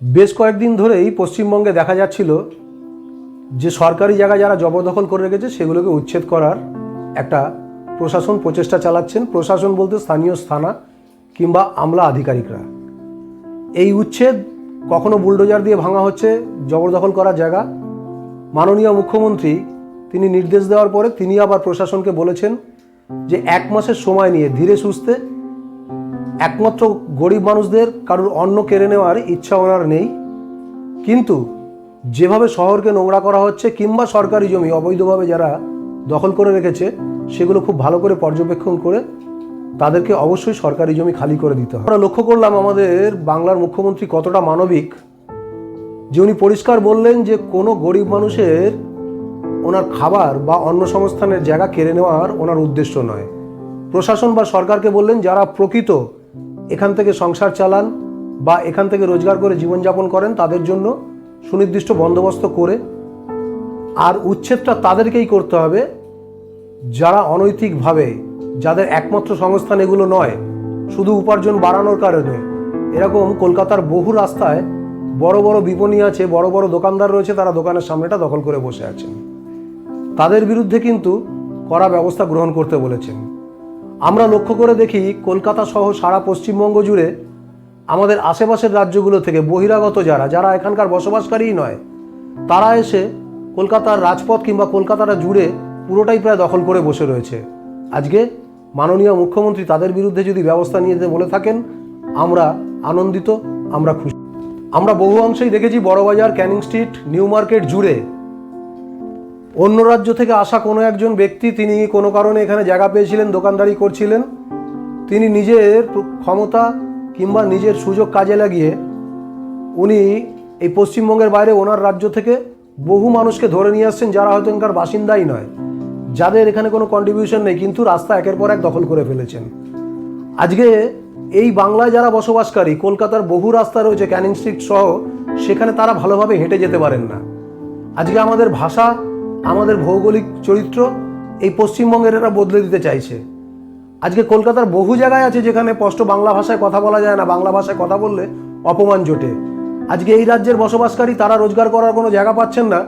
বেশ কয়েকদিন ধরেই পশ্চিমবঙ্গে দেখা যাচ্ছিল যে সরকারি জায়গা যারা জবরদখল করে রেখেছে সেগুলোকে উচ্ছেদ করার একটা প্রশাসন প্রচেষ্টা চালাচ্ছেন। প্রশাসন বলতে স্থানীয় থানা কিংবা আমলা আধিকারিকরা। এই উচ্ছেদ কখনো বুলডোজার দিয়ে ভাঙা হচ্ছে জবরদখল করার জায়গা। মাননীয় মুখ্যমন্ত্রী তিনি নির্দেশ দেওয়ার পরে তিনি আবার প্রশাসনকে বলেছেন যে 1 মাসের সময় নিয়ে ধীরে সুস্থে, একমাত্র গরিব মানুষদের কারোর অন্ন কেড়ে নেওয়ার ইচ্ছা ওনার নেই, কিন্তু যেভাবে শহরকে নোংরা করা হচ্ছে কিংবা সরকারি জমি অবৈধভাবে যারা দখল করে রেখেছে সেগুলো খুব ভালো করে পর্যবেক্ষণ করে তাদেরকে অবশ্যই সরকারি জমি খালি করে দিতে হবে। আমরা লক্ষ্য করলাম আমাদের বাংলার মুখ্যমন্ত্রী কতটা মানবিক, যে উনি পরিষ্কার বললেন যে কোনো গরিব মানুষের ওনার খাবার বা অন্ন সংস্থানের জায়গা কেড়ে নেওয়ার ওনার উদ্দেশ্য নয়। প্রশাসন বা সরকারকে বললেন যারা প্রকৃত এখান থেকে সংসার চালান বা এখান থেকে রোজগার করে জীবনযাপন করেন তাদের জন্য সুনির্দিষ্ট বন্দোবস্ত করে, আর উচ্ছেদটা তাদেরকেই করতে হবে যারা অনৈতিকভাবে, যাদের একমাত্র সংস্থান এগুলো নয়, শুধু উপার্জন বাড়ানোর কারণে এরকম কলকাতার বহু রাস্তায় বড় বড় বিপণী আছে, বড় বড় দোকানদার রয়েছে, তারা দোকানের সামনেটা দখল করে বসে আছেন। তাদের বিরুদ্ধে কিন্তু কড়া ব্যবস্থা গ্রহণ করতে বলেছেন। আমরা লক্ষ্য করে দেখি কলকাতা সহ সারা পশ্চিমবঙ্গ জুড়ে আমাদের আশেপাশের রাজ্যগুলো থেকে বহিরাগত যারা এখানকার বসবাসকারীই নয়, তারা এসে কলকাতার রাজপথ কিংবা কলকাতাটা জুড়ে পুরোটাই প্রায় দখল করে বসে রয়েছে। আজকে মাননীয় মুখ্যমন্ত্রী তাদের বিরুদ্ধে যদি ব্যবস্থা নিতে বলে থাকেন, আমরা আনন্দিত, আমরা খুশি। আমরা বহু অংশেই দেখেছি Burrabazar, Canning Street, New Market জুড়ে অন্য রাজ্য থেকে আসা কোনো একজন ব্যক্তি, তিনি কোনো কারণে এখানে জায়গা পেয়েছিলেন, দোকানদারি করছিলেন, তিনি নিজের ক্ষমতা কিংবা নিজের সুযোগ কাজে লাগিয়ে উনি এই পশ্চিমবঙ্গের বাইরে ওনার রাজ্য থেকে বহু মানুষকে ধরে নিয়ে আসছেন যারা হয়তো এখানকার বাসিন্দাই নয়, যাদের এখানে কোনো কন্ট্রিবিউশন নেই, কিন্তু রাস্তা একের পর এক দখল করে ফেলেছেন। আজকে এই বাংলায় যারা বসবাসকারী, কলকাতার বহু রাস্তা রয়েছে ক্যানিং স্ট্রিট সহ, সেখানে তারা ভালোভাবে হেঁটে যেতে পারেন না। আজকে আমাদের ভাষা, আমাদের ভৌগোলিক চরিত্র এই পশ্চিমবঙ্গের এরা বদলে দিতে চাইছে। আজকে কলকাতার বহু জায়গায় আছে যেখানে স্পষ্ট বাংলা ভাষায় কথা বলা যায় না, বাংলা ভাষায় কথা বললে অপমান জোটে। আজকে এই রাজ্যের বসবাসকারী তারা রোজগার করার কোনো জায়গা পাচ্ছেন না,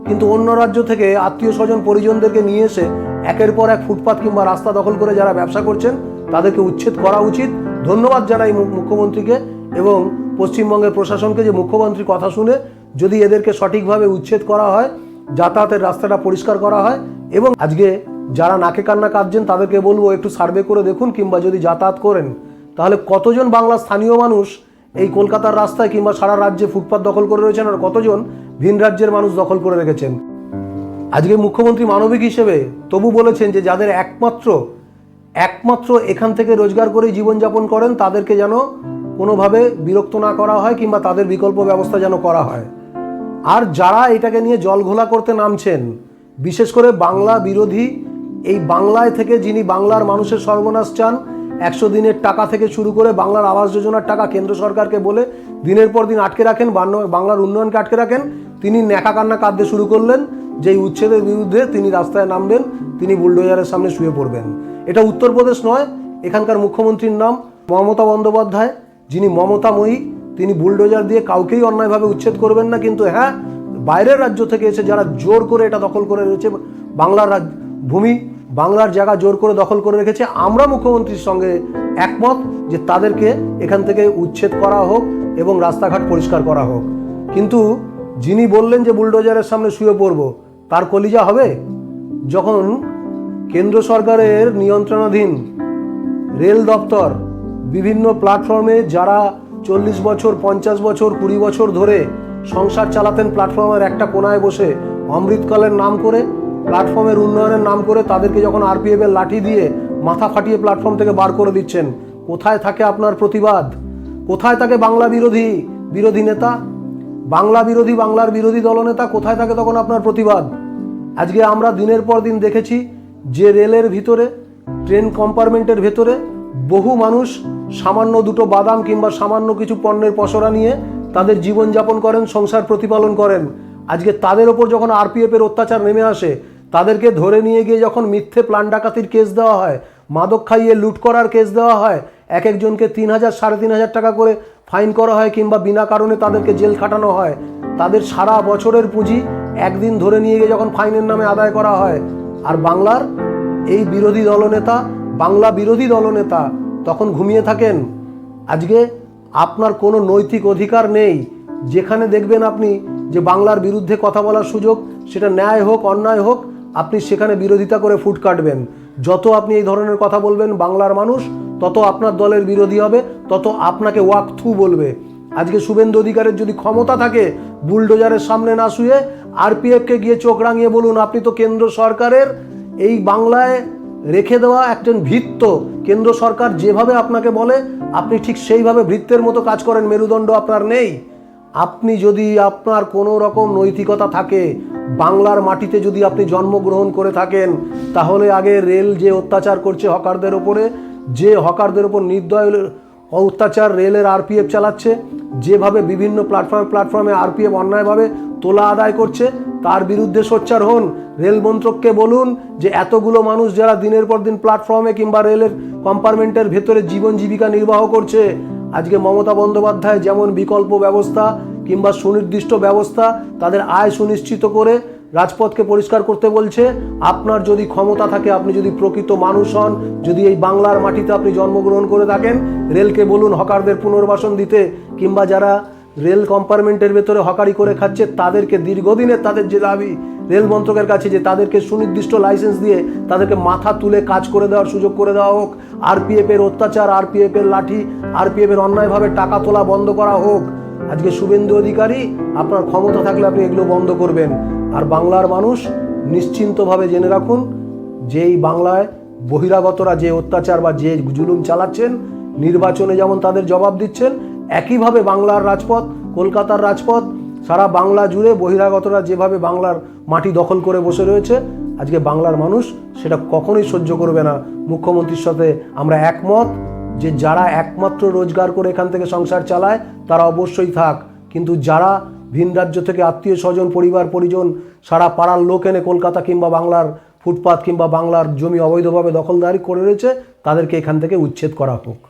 কিন্তু অন্য রাজ্য থেকে আত্মীয় স্বজন পরিজনদেরকে নিয়ে এসে একের পর এক ফুটপাত কিংবা রাস্তা দখল করে যারা ব্যবসা করছেন তাদেরকে উচ্ছেদ করা উচিত। ধন্যবাদ জানাই মুখ্যমন্ত্রীকে এবং পশ্চিমবঙ্গের প্রশাসনকে যে মুখ্যমন্ত্রীর কথা শুনে যদি এদেরকে সঠিকভাবে উচ্ছেদ করা হয়, যাতায়াতের রাস্তাটা পরিষ্কার করা হয়। এবং আজকে যারা নাকে কান্না কাঁদছেন তাদেরকে বলবো একটু সার্ভে করে দেখুন, কিংবা যদি যাতায়াত করেন তাহলে কতজন বাংলার স্থানীয় মানুষ এই কলকাতার রাস্তায় কিংবা সারা রাজ্যে ফুটপাত দখল করে রয়েছেন, আর কতজন ভিন রাজ্যের মানুষ দখল করে রেখেছেন। আজকে মুখ্যমন্ত্রী মানবিক হিসেবে তবু বলেছেন যে যাদের একমাত্র এখান থেকে রোজগার করে জীবনযাপন করেন তাদেরকে যেন কোনোভাবে বিরক্ত না করা হয় কিংবা তাদের বিকল্প ব্যবস্থা যেন করা হয়। আর যারা এটাকে নিয়ে জলঘোলা করতে নামছেন, বিশেষ করে বাংলা বিরোধী, এই বাংলায় থেকে যিনি বাংলার মানুষের সর্বনাশ চান, 100 দিনের টাকা থেকে শুরু করে বাংলার আবাস যোজনার টাকা কেন্দ্র সরকারকে বলে দিনের পর দিন আটকে রাখেন, বাংলার উন্নয়নকে আটকে রাখেন, তিনি ন্যাকা কান্না কাঁদতে শুরু করলেন যে এই উচ্ছেদের বিরুদ্ধে তিনি রাস্তায় নামবেন, তিনি বুলডোজারের সামনে শুয়ে পড়বেন। এটা উত্তরপ্রদেশ নয়, এখানকার মুখ্যমন্ত্রীর নাম মমতা বন্দ্যোপাধ্যায়, যিনি মমতাময়ী, তিনি বুলডোজার দিয়ে কাউকেই অন্যায়ভাবে উচ্ছেদ করবেন না। কিন্তু হ্যাঁ, বাইরের রাজ্য থেকে এসে যারা জোর করে এটা দখল করে রয়েছে, বাংলার ভূমি, বাংলার জায়গা জোর করে দখল করে রেখেছে, আমরা মুখ্যমন্ত্রীর সঙ্গে একমত যে তাদেরকে এখান থেকে উচ্ছেদ করা হোক এবং রাস্তাঘাট পরিষ্কার করা হোক। কিন্তু যিনি বললেন যে বুলডোজারের সামনে শুয়ে পড়ব, তার কলিজা হবে যখন কেন্দ্র সরকারের নিয়ন্ত্রণাধীন রেল দপ্তর বিভিন্ন প্ল্যাটফর্মে যারা 40 বছর, 50 বছর, 20 বছর ধরে সংসার চালাতেন প্ল্যাটফর্মের একটা কোনায় বসে, অমৃতকালের নাম করে, প্ল্যাটফর্মের উন্নয়নের নাম করে তাদেরকে যখন আরপিএফ এর লাঠি দিয়ে মাথা ফাটিয়ে প্ল্যাটফর্ম থেকে বার করে দিচ্ছেন, কোথায় থাকে আপনার প্রতিবাদ? কোথায় থাকে বাংলা বিরোধী নেতা, বাংলার বিরোধী দলনেতা? কোথায় থাকে তখন আপনার প্রতিবাদ? আজকে আমরা দিনের পর দিন দেখেছি যে রেলের ভিতরে, ট্রেন কম্পার্টমেন্টের ভেতরে বহু মানুষ সামান্য দুটো বাদাম কিংবা সামান্য কিছু পণ্যের পসরা নিয়ে তাদের জীবনযাপন করেন, সংসার প্রতিপালন করেন। আজকে তাদের ওপর যখন আরপিএফ এর অত্যাচার নেমে আসে, তাদেরকে ধরে নিয়ে গিয়ে যখন মিথ্যে প্ল্যান ডাকাতির কেস দেওয়া হয়, মাদক খাইয়ে লুট করার কেস দেওয়া হয়, এক একজনকে 3,000 3,500 টাকা করে ফাইন করা হয় কিংবা বিনা কারণে তাদেরকে জেল খাটানো হয়, তাদের সারা বছরের পুঁজি একদিন ধরে নিয়ে গিয়ে যখন ফাইনের নামে আদায় করা হয়, আর বাংলার এই বিরোধী দলনেতা, বাংলা বিরোধী দলনেতা তখন ঘুমিয়ে থাকেন। আজকে আপনার কোনো নৈতিক অধিকার নেই। যেখানে দেখবেন আপনি যে বাংলার বিরুদ্ধে কথা বলার সুযোগ, সেটা ন্যায় হোক অন্যায় হোক, আপনি সেখানে বিরোধিতা করে ফুট কাটবেন। যত আপনি এই ধরনের কথা বলবেন বাংলার মানুষ তত আপনার দলের বিরোধী হবে, তত আপনাকে ওয়াক থু বলবে। আজকে শুভেন্দু অধিকারের যদি ক্ষমতা থাকে, বুলডোজারের সামনে না শুয়ে আরপিএফকে গিয়ে চোখ রাঙিয়ে বলুন, আপনি তো কেন্দ্র সরকারের এই বাংলায় রেখে দেওয়া একজন ভৃত্য। কেন্দ্র সরকার যেভাবে আপনাকে বলে আপনি ঠিক সেইভাবে ভৃত্যের মতো কাজ করেন, মেরুদণ্ড আপনার নেই। আপনি যদি আপনার কোনো রকম নৈতিকতা থাকে, বাংলার মাটিতে যদি আপনি জন্মগ্রহণ করে থাকেন, তাহলে আগে রেল যে অত্যাচার করছে হকারদের ওপরে, যে হকারদের ওপর নির্দয় অত্যাচার রেলের আরপিএফ চালাচ্ছে, যেভাবে বিভিন্ন প্ল্যাটফর্মে আরপিএফ অন্যায়ভাবে তোলা আদায় করছে, তার বিরুদ্ধে সোচ্চার হন। রেল মন্ত্রককে বলুন যে এতগুলো মানুষ যারা দিনের পর দিন প্ল্যাটফর্মে কিংবা রেলের কম্পার্টমেন্টের ভেতরে জীবন জীবিকা নির্বাহ করছে, আজকে মমতা বন্দ্যোপাধ্যায় যেমন বিকল্প ব্যবস্থা কিংবা সুনির্দিষ্ট ব্যবস্থা তাদের আয় সুনিশ্চিত করে রাজপথকে পরিষ্কার করতে বলছে, আপনার যদি ক্ষমতা থাকে, আপনি যদি প্রকৃত মানুষ হন, যদি এই বাংলার মাটিতে আপনি জন্মগ্রহণ করে থাকেন, রেলকে বলুন হকারদের পুনর্বাসন দিতে, কিংবা যারা রেল কম্পার্টমেন্টের ভেতরে হকারি করে খাচ্ছে তাদেরকে দীর্ঘদিনের তাদের যে দাবি রেল মন্ত্রকের কাছে, যে তাদেরকে সুনির্দিষ্ট লাইসেন্স দিয়ে তাদেরকে মাথা তুলে কাজ করে দেওয়ার সুযোগ করে দেওয়া হোক। আরপিএফের অত্যাচার, আরপিএফের লাঠি, আরপিএফের অন্যায়ভাবে টাকা তোলা বন্ধ করা হোক। আজকে শুভেন্দু অধিকারী, আপনার ক্ষমতা থাকলে আপনি এগুলো বন্ধ করবেন। আর বাংলার মানুষ নিশ্চিন্তভাবে জেনে রাখুন যে এই বাংলায় বহিরাগতরা যে অত্যাচার বা যে জুলুম চালাচ্ছেন, নির্বাচনে যেমন তাদের জবাব দিচ্ছেন, একইভাবে বাংলার রাজপথ, কলকাতার রাজপথ, সারা বাংলা জুড়ে বহিরাগতরা যেভাবে বাংলার মাটি দখল করে বসে রয়েছে, আজকে বাংলার মানুষ সেটা কখনোই সহ্য করবে না। মুখ্যমন্ত্রীর সাথে আমরা একমত যে যারা একমাত্র রোজগার করে এখান থেকে সংসার চালায় তারা অবশ্যই থাক, কিন্তু যারা ভিন রাজ্য থেকে আত্মীয় স্বজন, পরিবার পরিজন, সারা পাড়ার লোক এনে কলকাতা কিংবা বাংলার ফুটপাত কিংবা বাংলার জমি অবৈধভাবে দখলদারি করে রয়েছে, তাদেরকে এখান থেকে উচ্ছেদ করা হোক।